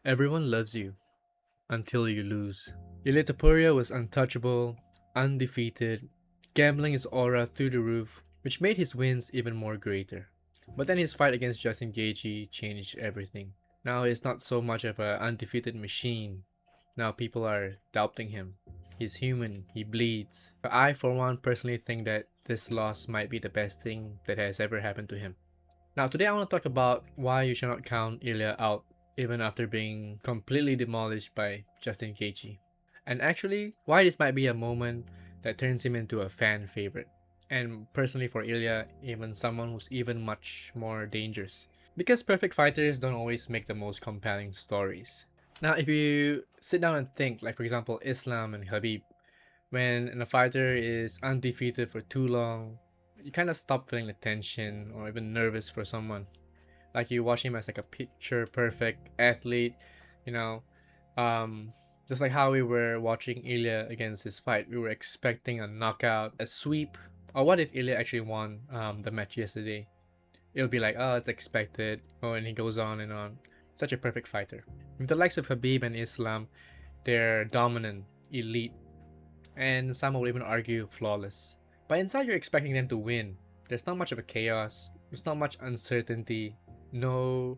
Everyone loves you until you lose. Ilia Topuria was untouchable, undefeated, gambling his aura through the roof, which made his wins even more greater. But then his fight against Justin Gaethje changed everything. Now he's not so much of an undefeated machine. Now people are doubting him. He's human, he bleeds. But I, for one, personally think that this loss might be the best thing that has ever happened to him. Now, today I want to talk about why you should not count Ilia out even after being completely demolished by Justin Gaethje. And actually, why this might be a moment that turns him into a fan favorite. And personally for Ilia, even someone who's even much more dangerous. Because perfect fighters don't always make the most compelling stories. Now, if you sit down and think, like for example, Islam and Habib, when a fighter is undefeated for too long, you kind of stop feeling the tension or even nervous for someone. Like you watch him as like a picture perfect athlete, you know. Just like how we were watching Ilya against this fight, we were expecting a knockout, a sweep. Or what if Ilya actually won the match yesterday? It'll be like, oh, it's expected. Oh, and he goes on and on. Such a perfect fighter. With the likes of Habib and Islam, they're dominant, elite, and some will even argue flawless. But inside, you're expecting them to win. There's not much of a chaos. There's not much uncertainty. No,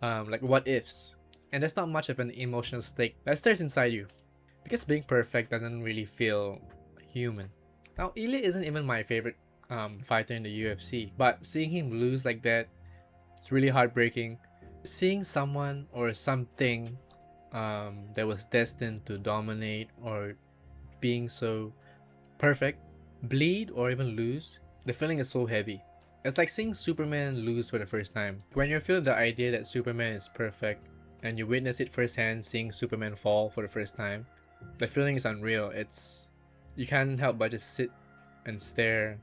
like what ifs. And there's not much of an emotional stake that stirs inside you. Because being perfect doesn't really feel human. Now, Ili isn't even my favorite fighter in the UFC. But seeing him lose like that, it's really heartbreaking. Seeing someone or something that was destined to dominate or being so perfect bleed or even lose, the feeling is so heavy. It's like seeing Superman lose for the first time. When you feel the idea that Superman is perfect and you witness it firsthand, seeing Superman fall for the first time, the feeling is unreal. You can't help but just sit and stare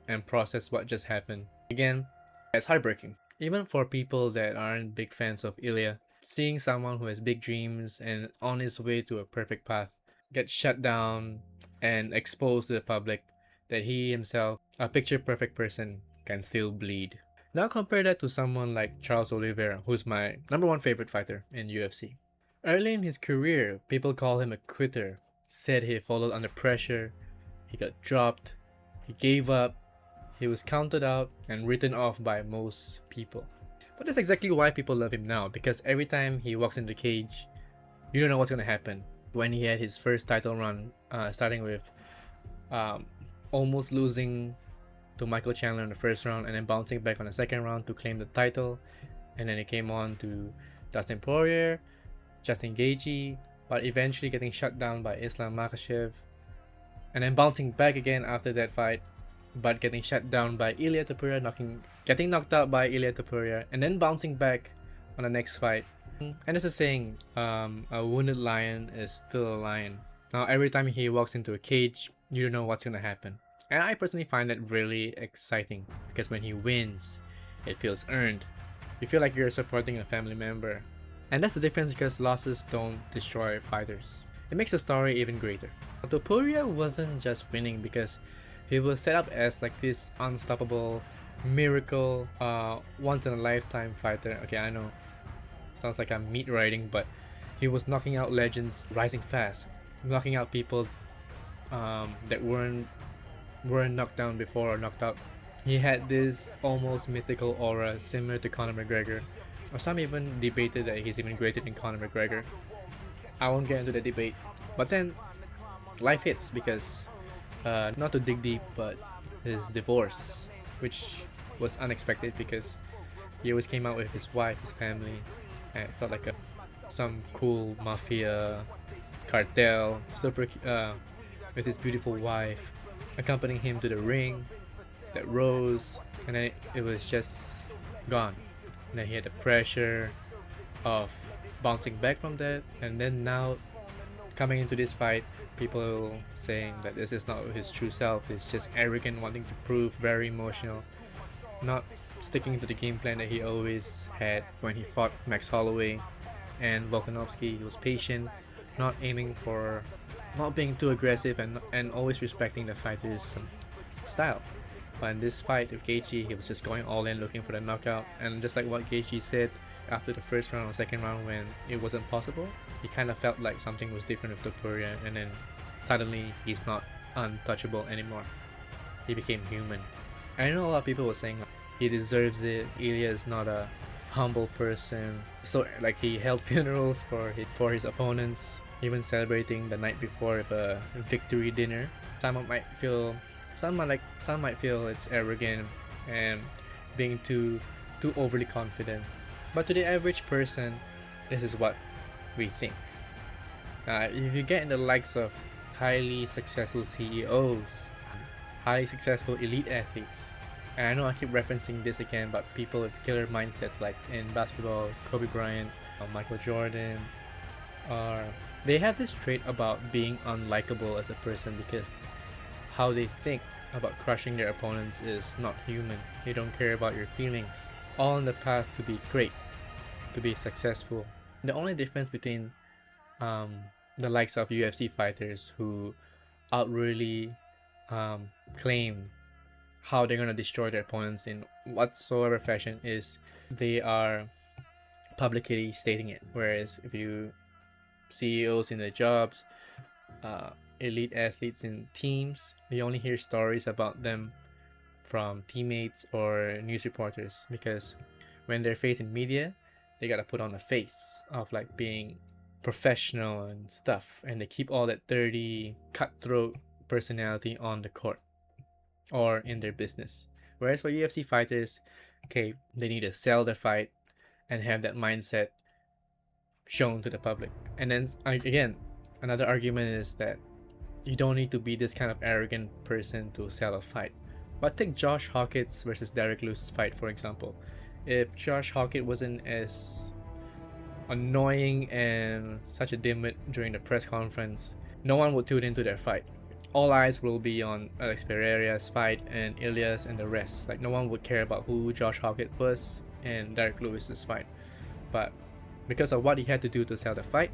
and process what just happened. Again, it's heartbreaking. Even for people that aren't big fans of Ilya, seeing someone who has big dreams and on his way to a perfect path get shut down and exposed to the public that he himself, a picture perfect person, can still bleed. Now compare that to someone like Charles Oliveira, who's my number one favorite fighter in UFC. Early in his career, people call him a quitter, said he folded under pressure, he got dropped, he gave up, he was counted out and written off by most people. But that's exactly why people love him now, because every time he walks into the cage, you don't know what's gonna happen. When he had his first title run, starting with almost losing to Michael Chandler in the first round and then bouncing back on the second round to claim the title, and then it came on to Dustin Poirier, Justin Gaethje, but eventually getting shut down by Islam Makhachev, and then bouncing back again after that fight, but getting shut down by Ilia Topuria, getting knocked out by Ilia Topuria, and then bouncing back on the next fight. And there's a saying, a wounded lion is still a lion. Now every time he walks into a cage, you don't know what's gonna happen. And I personally find that really exciting because when he wins, it feels earned. You feel like you're supporting a family member. And that's the difference because losses don't destroy fighters. It makes the story even greater. Topuria wasn't just winning because he was set up as like this unstoppable miracle, once in a lifetime fighter. Okay, I know, sounds like I'm meat riding, but he was knocking out legends, rising fast, knocking out people that weren't knocked down before or knocked out. He had this almost mythical aura similar to Conor McGregor, or some even debated that he's even greater than Conor McGregor. I won't get into the debate, but then life hits because not to dig deep, but his divorce, which was unexpected because he always came out with his wife, his family, and it felt like some cool mafia cartel, super with his beautiful wife accompanying him to the ring, that rose, and then it was just gone. And then he had the pressure of bouncing back from that, and then now coming into this fight, people saying that this is not his true self. He's just arrogant, wanting to prove, very emotional, not sticking to the game plan that he always had when he fought Max Holloway and Volkanovski. He was patient, not aiming for, not being too aggressive, and always respecting the fighter's style. But in this fight with Gaethje, he was just going all in, looking for the knockout. And just like what Gaethje said, after the first round or second round when it wasn't possible, he kind of felt like something was different with Topuria, and then suddenly he's not untouchable anymore. He became human. I know a lot of people were saying like, he deserves it. Ilia is not a humble person. So like he held funerals for his opponents, even celebrating the night before with a victory dinner. Some might feel it's arrogant and being too overly confident. But to the average person, this is what we think. If you get in the likes of highly successful CEOs, highly successful elite athletes, and I know I keep referencing this again, but people with killer mindsets like in basketball, Kobe Bryant, Michael Jordan, they have this trait about being unlikable as a person because how they think about crushing their opponents is not human. They don't care about your feelings. All on the path to be great, to be successful. The only difference between the likes of UFC fighters who outwardly claim how they're gonna destroy their opponents in whatsoever fashion is they are publicly stating it. Whereas if you CEOs in their jobs, elite athletes in teams, you only hear stories about them from teammates or news reporters, because when they're facing media, they gotta put on a face of like being professional and stuff, and they keep all that dirty, cutthroat personality on the court or in their business. Whereas for UFC fighters, okay, they need to sell their fight and have that mindset shown to the public. And then again, another argument is that you don't need to be this kind of arrogant person to sell a fight. But take Josh Hawkins versus Derek Lewis fight, for example. If Josh Hawkins wasn't as annoying and such a dimwit during the press conference, no one would tune into their fight. All eyes will be on Alex Pereira's fight and Ilias and the rest. Like no one would care about who Josh Hawkins was and Derek Lewis's fight. But because of what he had to do to sell the fight,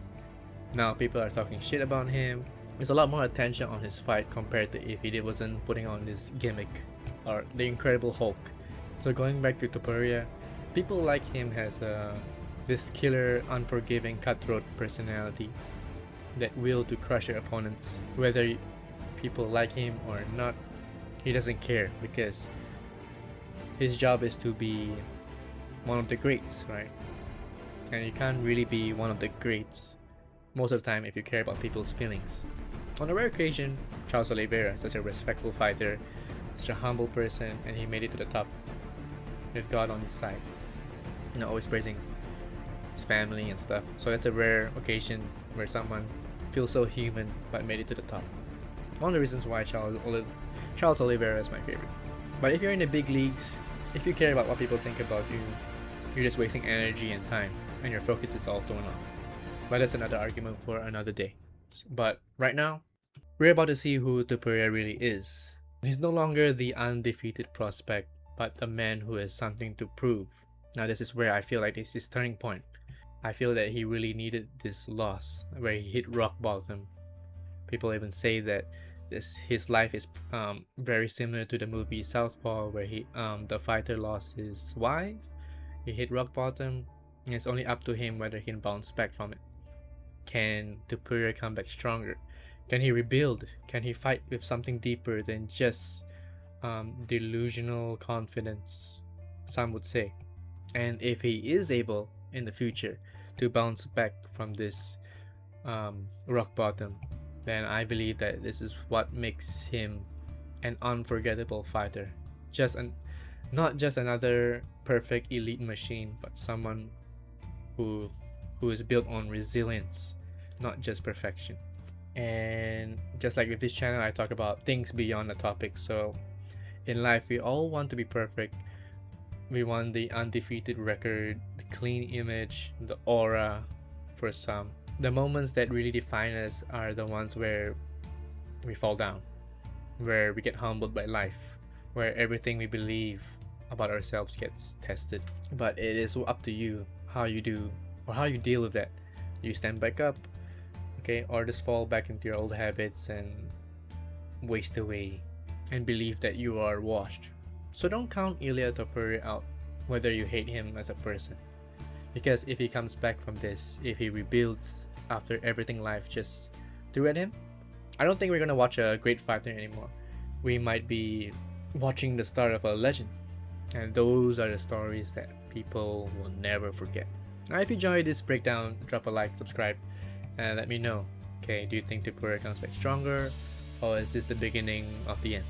now people are talking shit about him. There's a lot more attention on his fight compared to if he wasn't putting on this gimmick or the Incredible Hulk. So going back to Topuria, people like him has this killer, unforgiving, cutthroat personality, that will to crush your opponents. Whether people like him or not, he doesn't care because his job is to be one of the greats, right? And you can't really be one of the greats most of the time if you care about people's feelings. On a rare occasion, Charles Oliveira, such a respectful fighter, such a humble person, and he made it to the top with God on his side. You know, always praising his family and stuff. So that's a rare occasion where someone feels so human but made it to the top. One of the reasons why Charles Oliveira is my favorite. But if you're in the big leagues, if you care about what people think about you, you're just wasting energy and time, and your focus is all thrown off. But that's another argument for another day. But right now, we're about to see who Topuria really is. He's no longer the undefeated prospect, but the man who has something to prove. Now this is where I feel like this is his turning point. I feel that he really needed this loss, where he hit rock bottom. People even say that his life is very similar to the movie Southpaw, where the fighter lost his wife, he hit rock bottom, and it's only up to him whether he can bounce back from it. Can Topuria come back stronger? Can he rebuild? Can he fight with something deeper than just delusional confidence, some would say? And if he is able in the future to bounce back from this rock bottom, then I believe that this is what makes him an unforgettable fighter. Not just another perfect elite machine, but someone who is built on resilience, not just perfection. And just like with this channel, I talk about things beyond the topic. So in life, we all want to be perfect. We want the undefeated record, the clean image, the aura for some. The moments that really define us are the ones where we fall down, where we get humbled by life, where everything we believe about ourselves gets tested. But it is up to you how you do or how you deal with that. You stand back up, okay, or just fall back into your old habits and waste away and believe that you are washed. So don't count Ilia Topuria out, whether you hate him as a person. Because if he comes back from this, if he rebuilds after everything life just threw at him, I don't think we're gonna watch a great fighter anymore. We might be watching the start of a legend. And those are the stories that people will never forget. Now, if you enjoyed this breakdown, drop a like, subscribe, and let me know. Okay, do you think Topuria comes back stronger, or is this the beginning of the end?